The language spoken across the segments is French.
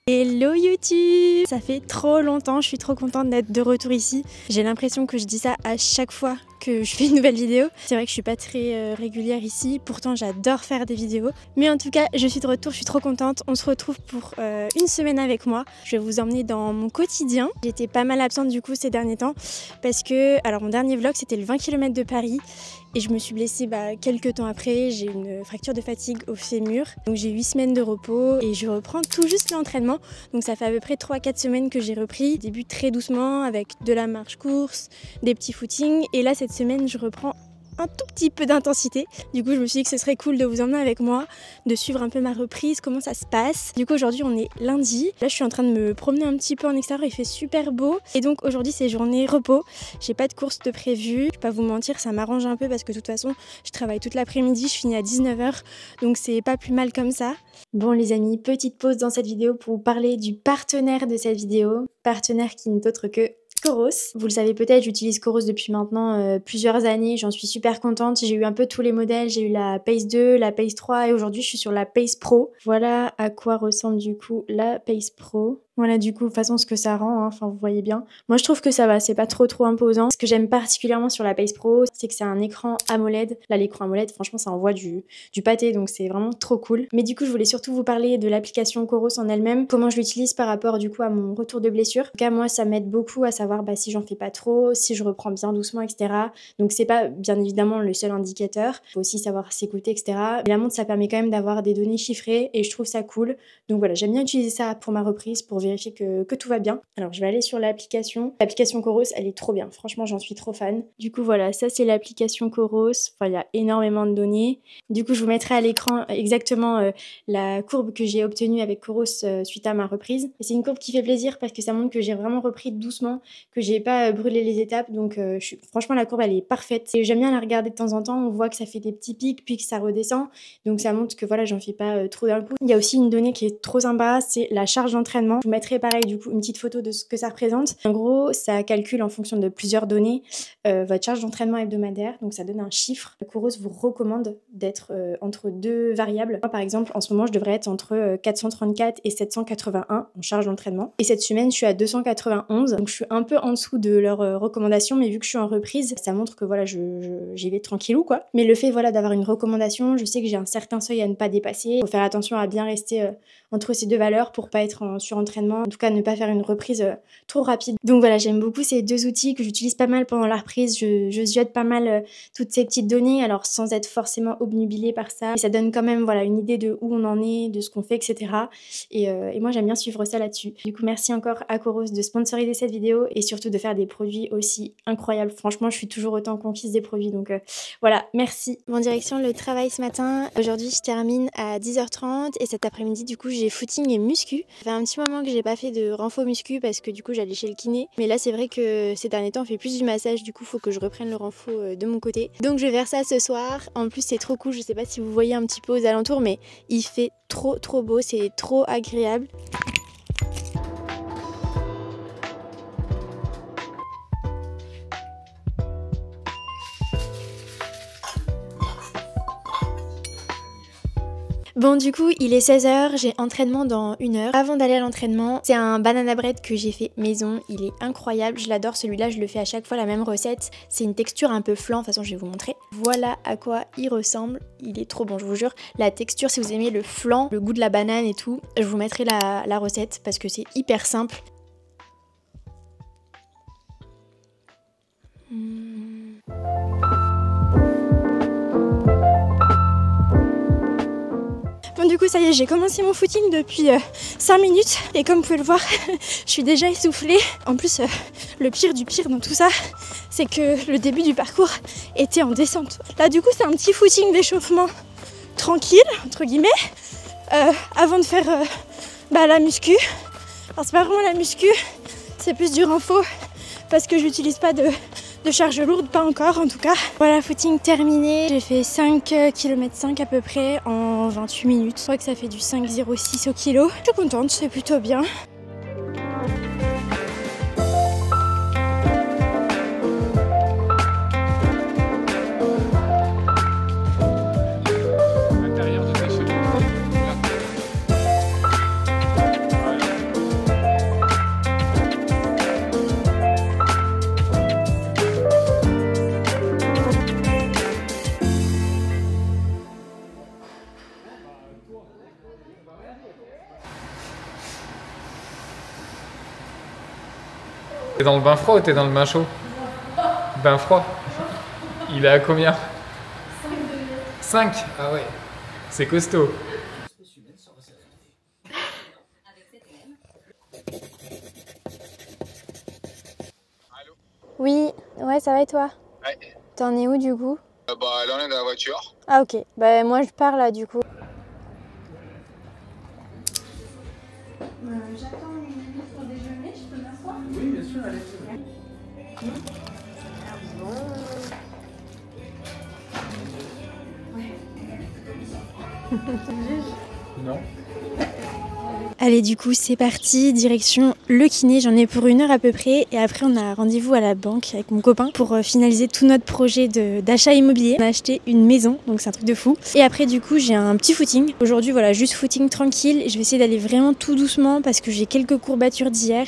Hello YouTube! Ça fait trop longtemps, je suis trop contente d'être de retour ici. J'ai l'impression que je dis ça à chaque fois que je fais une nouvelle vidéo. C'est vrai que je suis pas très régulière ici, pourtant j'adore faire des vidéos. Mais en tout cas, je suis de retour, je suis trop contente. On se retrouve pour une semaine avec moi. Je vais vous emmener dans mon quotidien. J'étais pas mal absente du coup ces derniers temps parce que, alors mon dernier vlog c'était le 20 km de Paris. Et je me suis blessée quelques temps après, j'ai une fracture de fatigue au fémur. Donc j'ai 8 semaines de repos et je reprends tout juste l'entraînement. Donc ça fait à peu près 3-4 semaines que j'ai repris. Début très doucement avec de la marche course, des petits footings. Et là cette semaine je reprends un tout petit peu d'intensité. Du coup je me suis dit que ce serait cool de vous emmener avec moi, de suivre un peu ma reprise, comment ça se passe. Du coup aujourd'hui on est lundi, là je suis en train de me promener un petit peu en extérieur, il fait super beau et donc aujourd'hui c'est journée repos, j'ai pas de course de prévu. Je vais pas vous mentir, ça m'arrange un peu parce que de toute façon je travaille toute l'après-midi, je finis à 19 h, donc c'est pas plus mal comme ça. Bon les amis, petite pause dans cette vidéo pour vous parler du partenaire de cette vidéo, partenaire qui n'est autre que Coros. Vous le savez peut-être, j'utilise Coros depuis maintenant plusieurs années, j'en suis super contente. J'ai eu un peu tous les modèles, j'ai eu la Pace 2, la Pace 3 et aujourd'hui je suis sur la Pace Pro. Voilà à quoi ressemble du coup la Pace Pro. Voilà du coup, de toute façon ce que ça rend, hein. Enfin vous voyez bien. Moi je trouve que ça va, c'est pas trop imposant. Ce que j'aime particulièrement sur la Pace Pro, c'est que c'est un écran AMOLED. Là l'écran AMOLED, franchement ça envoie du pâté, donc c'est vraiment trop cool. Mais du coup je voulais surtout vous parler de l'application Coros en elle-même, comment je l'utilise par rapport du coup à mon retour de blessure. En tout cas moi ça m'aide beaucoup à savoir si j'en fais pas trop, si je reprends bien doucement, etc. Donc c'est pas bien évidemment le seul indicateur, il faut aussi savoir s'écouter, etc. Mais la montre ça permet quand même d'avoir des données chiffrées et je trouve ça cool. Donc voilà, j'aime bien utiliser ça pour ma reprise, pour vérifier que tout va bien. Alors je vais aller sur l'application. L'application Coros, elle est trop bien. Franchement, j'en suis trop fan. Du coup, voilà, ça c'est l'application Coros. Enfin, il y a énormément de données. Du coup, je vous mettrai à l'écran exactement la courbe que j'ai obtenue avec Coros suite à ma reprise. Et c'est une courbe qui fait plaisir parce que ça montre que j'ai vraiment repris doucement, que j'ai pas brûlé les étapes. Donc franchement, la courbe, elle est parfaite. Et j'aime bien la regarder de temps en temps. On voit que ça fait des petits pics, puis que ça redescend. Donc ça montre que voilà, j'en fais pas trop d'un coup. Il y a aussi une donnée qui est trop sympa, c'est la charge d'entraînement. Je vous mettrai pareil du coup une petite photo de ce que ça représente. En gros, ça calcule en fonction de plusieurs données votre charge d'entraînement hebdomadaire. Donc ça donne un chiffre. Coros vous recommande d'être entre deux variables. Moi par exemple, en ce moment, je devrais être entre 434 et 781 en charge d'entraînement. Et cette semaine, je suis à 291. Donc je suis un peu en dessous de leurs recommandations, mais vu que je suis en reprise, ça montre que voilà, j'y vais tranquillou quoi. Mais le fait voilà d'avoir une recommandation, je sais que j'ai un certain seuil à ne pas dépasser. Il faut faire attention à bien rester entre ces deux valeurs pour pas être en surentraînement, en tout cas ne pas faire une reprise trop rapide. Donc voilà, j'aime beaucoup ces deux outils que j'utilise pas mal pendant la reprise. Je jette pas mal toutes ces petites données, alors sans être forcément obnubilée par ça. Et ça donne quand même voilà une idée de où on en est, de ce qu'on fait, etc. Et moi j'aime bien suivre ça là-dessus. Du coup merci encore à Coros de sponsoriser cette vidéo et surtout de faire des produits aussi incroyables. Franchement je suis toujours autant conquise des produits, donc voilà, merci. Bon, direction le travail ce matin. Aujourd'hui je termine à 10h30 et cet après-midi du coup j'ai footing et muscu. Ça fait un petit moment que j'ai pas fait de renfo muscu parce que du coup j'allais chez le kiné. Mais là c'est vrai que ces derniers temps on fait plus du massage, du coup faut que je reprenne le renfo de mon côté. Donc je vais faire ça ce soir. En plus c'est trop cool, je sais pas si vous voyez un petit peu aux alentours mais il fait trop beau, c'est trop agréable. Bon du coup il est 16 h, j'ai entraînement dans 1 heure. Avant d'aller à l'entraînement, c'est un banana bread que j'ai fait maison, il est incroyable, je l'adore celui-là, je le fais à chaque fois la même recette. C'est une texture un peu flan, de toute façon je vais vous montrer. Voilà à quoi il ressemble, il est trop bon je vous jure. La texture, si vous aimez le flan, le goût de la banane et tout, je vous mettrai la recette parce que c'est hyper simple. Bon du coup ça y est, j'ai commencé mon footing depuis 5 minutes et comme vous pouvez le voir, je suis déjà essoufflée. En plus, le pire du pire dans tout ça, c'est que le début du parcours était en descente. Là du coup c'est un petit footing d'échauffement tranquille, entre guillemets, avant de faire la muscu. Alors c'est pas vraiment la muscu, c'est plus du renfo parce que j'utilise pas de charge lourde, pas encore en tout cas. Voilà, footing terminé. J'ai fait 5 km 5 à peu près en 28 minutes. Je crois que ça fait du 5,06 au kilo. Je suis contente, c'est plutôt bien. T'es dans le bain froid ou t'es dans le bain chaud? Bain froid. Il est à combien? 5. Ah ouais, c'est costaud. Oui, ouais, ça va et toi? Ouais. T'en es où du coup? Bah là on est dans la voiture. Ah ok, bah moi je pars là du coup. J'attends une minute pour déjeuner, je peux m'asseoir? Oui, bien sûr, allez. Non. Allez, du coup, c'est parti, direction le kiné. J'en ai pour 1 heure à peu près. Et après, on a rendez-vous à la banque avec mon copain pour finaliser tout notre projet d'achat immobilier. On a acheté une maison, donc c'est un truc de fou. Et après, du coup, j'ai un petit footing. Aujourd'hui, voilà, juste footing tranquille. Je vais essayer d'aller vraiment tout doucement parce que j'ai quelques courbatures d'hier.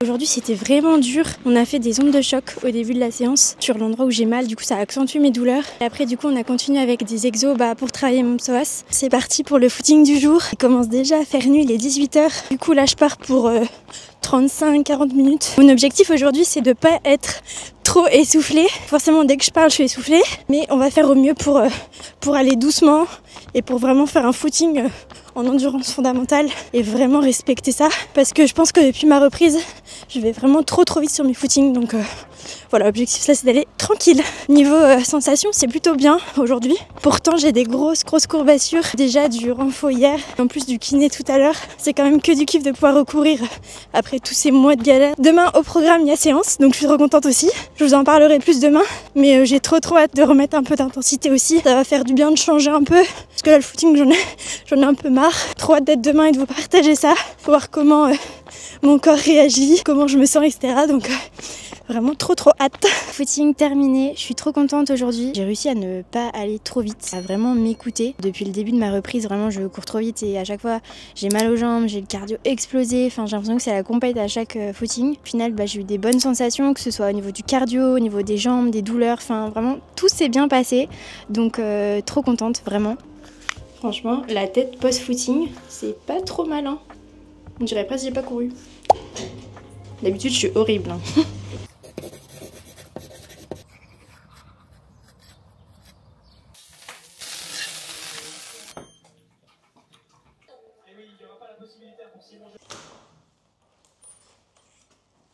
Aujourd'hui c'était vraiment dur, on a fait des ondes de choc au début de la séance sur l'endroit où j'ai mal, du coup ça a accentué mes douleurs. Et après du coup on a continué avec des exos pour travailler mon psoas. C'est parti pour le footing du jour, il commence déjà à faire nuit, il est 18 h. Du coup là je pars pour 35-40 minutes. Mon objectif aujourd'hui c'est de pas être trop essoufflée. Forcément dès que je parle je suis essoufflée, mais on va faire au mieux pour aller doucement et pour vraiment faire un footing en endurance fondamentale et vraiment respecter ça parce que je pense que depuis ma reprise je vais vraiment trop vite sur mes footings, donc voilà, l'objectif là c'est d'aller tranquille. Niveau sensation c'est plutôt bien aujourd'hui, pourtant j'ai des grosses courbatures déjà du renfo hier, en plus du kiné tout à l'heure. C'est quand même que du kiff de pouvoir recourir après tous ces mois de galère. Demain au programme il y a séance, donc je suis trop contente aussi, je vous en parlerai plus demain, mais j'ai trop hâte de remettre un peu d'intensité aussi. Ça va faire du bien de changer un peu parce que là le footing j'en ai un peu marre. Trop hâte d'être demain et de vous partager ça, voir comment mon corps réagit, comment je me sens, etc. Donc vraiment trop hâte. Footing terminé, je suis trop contente aujourd'hui. J'ai réussi à ne pas aller trop vite, à vraiment m'écouter. Depuis le début de ma reprise, vraiment je cours trop vite et à chaque fois j'ai mal aux jambes, j'ai le cardio explosé. Enfin j'ai l'impression que c'est la compète à chaque footing. Au final j'ai eu des bonnes sensations, que ce soit au niveau du cardio, au niveau des jambes, des douleurs. Enfin vraiment tout s'est bien passé. Donc trop contente vraiment. Franchement, la tête post-footing, c'est pas trop malin. On dirait presque que j'ai pas couru. D'habitude, je suis horrible.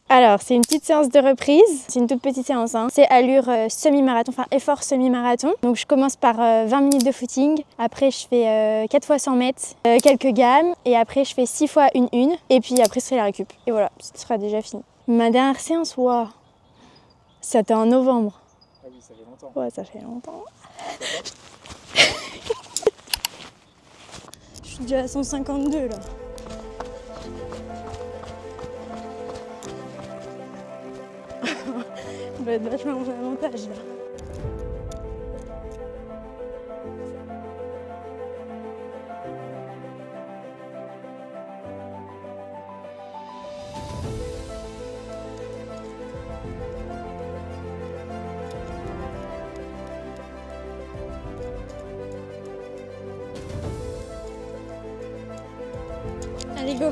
Alors, c'est une petite séance de reprise, c'est une toute petite séance, hein. C'est allure semi-marathon, enfin effort semi-marathon. Donc je commence par 20 minutes de footing, après je fais 4 fois 100 mètres, quelques gammes, et après je fais 6 fois 1-1, et puis après ce sera la récup. Et voilà, ce sera déjà fini. Ma dernière séance, waouh, c'était en novembre. Ah oui, ça fait longtemps. Ouais, ça fait longtemps. Je suis déjà à 152 là. On va être vachement en avantage là. Allez, go!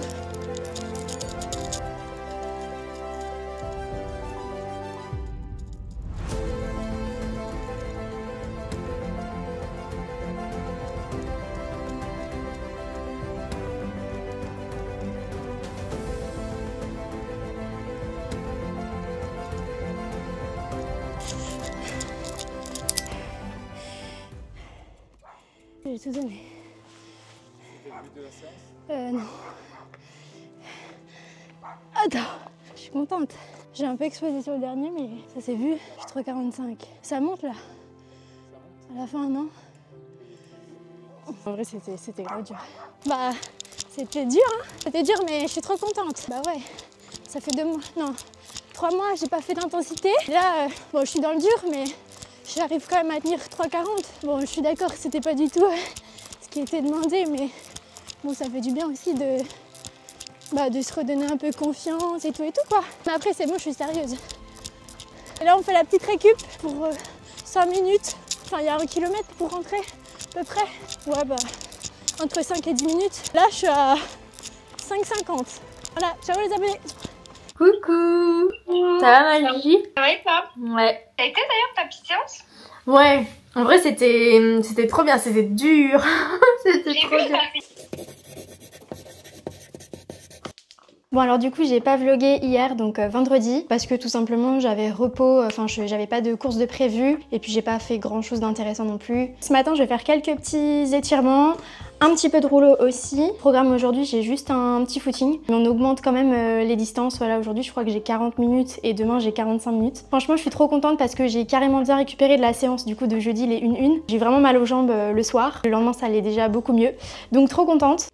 J'ai tout donné. C'était le but de la séance? Non. Attends, je suis contente. J'ai un peu explosé sur le dernier, mais ça s'est vu. Je suis 3,45. Ça monte là. À la fin, non? En vrai, c'était grave dur. Bah, c'était dur, hein. C'était dur, mais je suis trop contente. Bah ouais, ça fait 2 mois, non, 3 mois, j'ai pas fait d'intensité. Là, bon, je suis dans le dur, mais j'arrive quand même à tenir 3,40. Bon, je suis d'accord que c'était pas du tout ce qui était demandé, mais bon, ça fait du bien aussi de se redonner un peu confiance et tout quoi. Mais après, c'est bon, je suis sérieuse. Et là, on fait la petite récup pour 5 minutes. Enfin, il y a 1 kilomètre pour rentrer, à peu près. Ouais, bah, entre 5 et 10 minutes. Là, je suis à 5,50. Voilà, ciao les abonnés. Coucou. Ça va Magie? Ça va et toi? Ouais. Ça a été d'ailleurs ta petite séance? Ouais. En vrai c'était trop bien, c'était dur. C'était trop dur. Bon alors du coup j'ai pas vlogué hier donc vendredi parce que tout simplement j'avais repos, enfin j'avais pas de course de prévu et puis j'ai pas fait grand chose d'intéressant non plus. Ce matin je vais faire quelques petits étirements, un petit peu de rouleau aussi. Programme aujourd'hui j'ai juste un petit footing mais on augmente quand même les distances. Voilà aujourd'hui je crois que j'ai 40 minutes et demain j'ai 45 minutes. Franchement je suis trop contente parce que j'ai carrément bien récupéré de la séance du coup de jeudi les 1-1. J'ai vraiment mal aux jambes le soir, le lendemain ça allait déjà beaucoup mieux donc trop contente.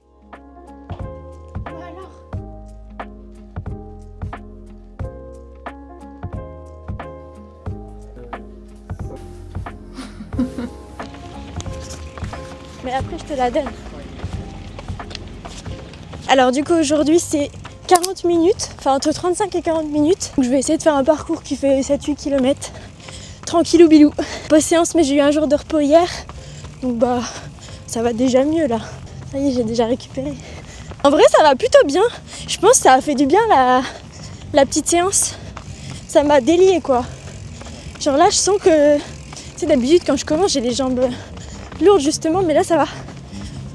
Mais après je te la donne. Alors du coup aujourd'hui c'est 40 minutes, enfin entre 35 et 40 minutes. Donc je vais essayer de faire un parcours qui fait 7-8 km. Tranquillou bilou. Post séance mais j'ai eu un jour de repos hier. Donc bah ça va déjà mieux là. Ça y est j'ai déjà récupéré. En vrai ça va plutôt bien. Je pense que ça a fait du bien la petite séance. Ça m'a délié quoi. Genre là je sens que... Tu sais d'habitude quand je commence j'ai les jambes... lourde justement mais là ça va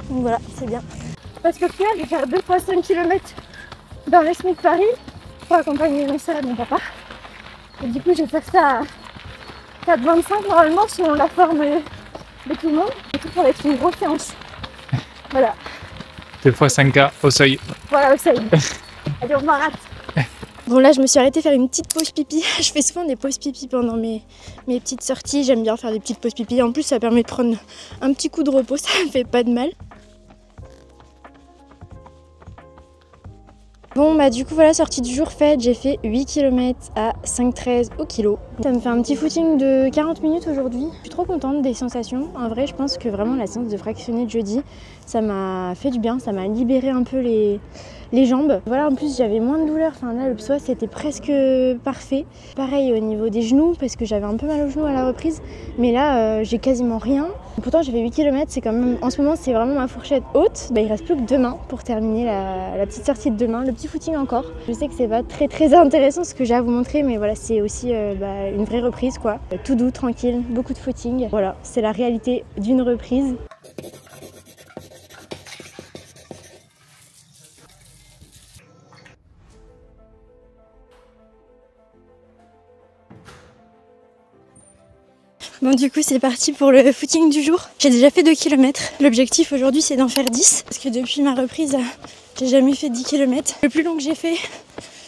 donc voilà c'est bien parce qu'au final je vais faire 2 fois 5 km dans le SMIC Paris pour accompagner ma soeur et mon papa et du coup je vais faire ça à 4,25 normalement selon la forme de tout le monde et tout ça va être une grosse séance voilà 2 fois 5K au seuil. voilà au seuil. Allez on m'arrête. Bon là je me suis arrêtée faire une petite pause pipi. Je fais souvent des pauses pipi pendant mes petites sorties. J'aime bien faire des petites pauses pipi. En plus ça permet de prendre un petit coup de repos, ça me fait pas de mal. Bon bah du coup voilà, sortie du jour faite, j'ai fait 8 km à 5,13 au kilo. Ça me fait un petit footing de 40 minutes aujourd'hui. Je suis trop contente des sensations. En vrai je pense que vraiment la séance de fractionné de jeudi, ça m'a fait du bien, ça m'a libéré un peu les jambes. Voilà en plus j'avais moins de douleur, enfin là le psoas c'était presque parfait. Pareil au niveau des genoux parce que j'avais un peu mal aux genoux à la reprise. Mais là j'ai quasiment rien. Pourtant j'ai fait 8 km, c'est quand même, en ce moment c'est vraiment ma fourchette haute. Bah, il reste plus que demain pour terminer la petite sortie de demain, le petit footing encore. Je sais que c'est pas très intéressant ce que j'ai à vous montrer mais voilà c'est aussi une vraie reprise quoi. Tout doux, tranquille, beaucoup de footing. Voilà, c'est la réalité d'une reprise. Bon du coup c'est parti pour le footing du jour. J'ai déjà fait 2 km. L'objectif aujourd'hui c'est d'en faire 10. Parce que depuis ma reprise j'ai jamais fait 10 km. Le plus long que j'ai fait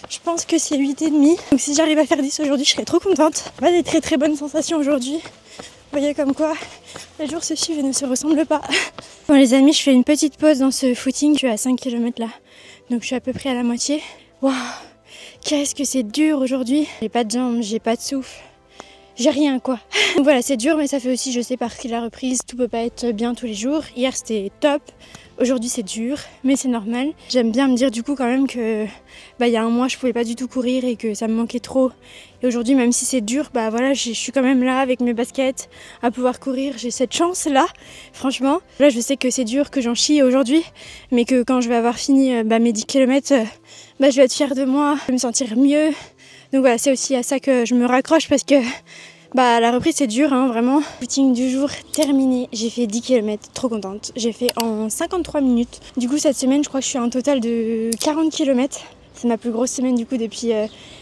je pense que c'est 8,5. Donc si j'arrive à faire 10 aujourd'hui je serai trop contente. Pas des très bonnes sensations aujourd'hui. Vous voyez comme quoi les jours se suivent et ne se ressemblent pas. Bon les amis je fais une petite pause dans ce footing. Je suis à 5 km là. Donc je suis à peu près à la moitié. Waouh, qu'est-ce que c'est dur aujourd'hui. J'ai pas de jambes, j'ai pas de souffle. J'ai rien quoi. Donc voilà c'est dur mais ça fait aussi je sais partie de la reprise. Tout peut pas être bien tous les jours. Hier c'était top. Aujourd'hui c'est dur mais c'est normal. J'aime bien me dire du coup quand même que il y a un mois je pouvais pas du tout courir et que ça me manquait trop. Et aujourd'hui même si c'est dur bah voilà je suis quand même là avec mes baskets à pouvoir courir. J'ai cette chance là franchement. Là je sais que c'est dur que j'en chie aujourd'hui mais que quand je vais avoir fini mes 10 km je vais être fière de moi. Je vais me sentir mieux. Donc voilà, c'est aussi à ça que je me raccroche parce que la reprise c'est dur hein, vraiment. Footing du jour terminé, j'ai fait 10 km, trop contente. J'ai fait en 53 minutes. Du coup cette semaine je crois que je suis à un total de 40 km. C'est ma plus grosse semaine du coup depuis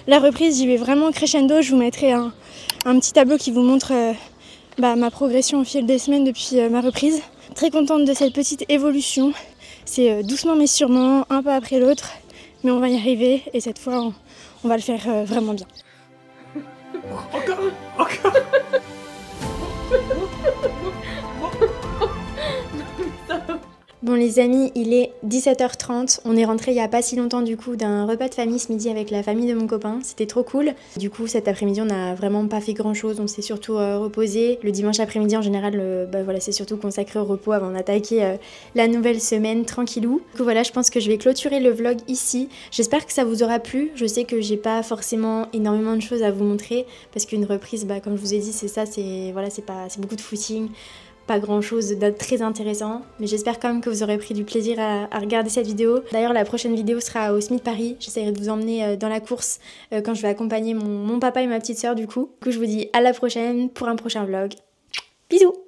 la reprise. J'y vais vraiment crescendo, je vous mettrai un petit tableau qui vous montre ma progression au fil des semaines depuis ma reprise. Très contente de cette petite évolution. C'est doucement mais sûrement, un pas après l'autre. Mais on va y arriver et cette fois on va le faire vraiment bien. Encore. Bon les amis, il est 17h30, on est rentré il y a pas si longtemps du coup d'un repas de famille ce midi avec la famille de mon copain, c'était trop cool. Du coup cet après-midi on n'a vraiment pas fait grand chose, on s'est surtout reposé. Le dimanche après-midi en général voilà, c'est surtout consacré au repos avant d'attaquer la nouvelle semaine tranquillou. Du coup voilà, je pense que je vais clôturer le vlog ici. J'espère que ça vous aura plu, je sais que j'ai pas forcément énormément de choses à vous montrer parce qu'une reprise comme je vous ai dit c'est ça, c'est beaucoup de footing. pas grand chose de très intéressant, mais j'espère quand même que vous aurez pris du plaisir à regarder cette vidéo. D'ailleurs la prochaine vidéo sera au SMIC Paris, j'essaierai de vous emmener dans la course quand je vais accompagner mon papa et ma petite sœur du coup. Du coup je vous dis à la prochaine pour un prochain vlog. Bisous.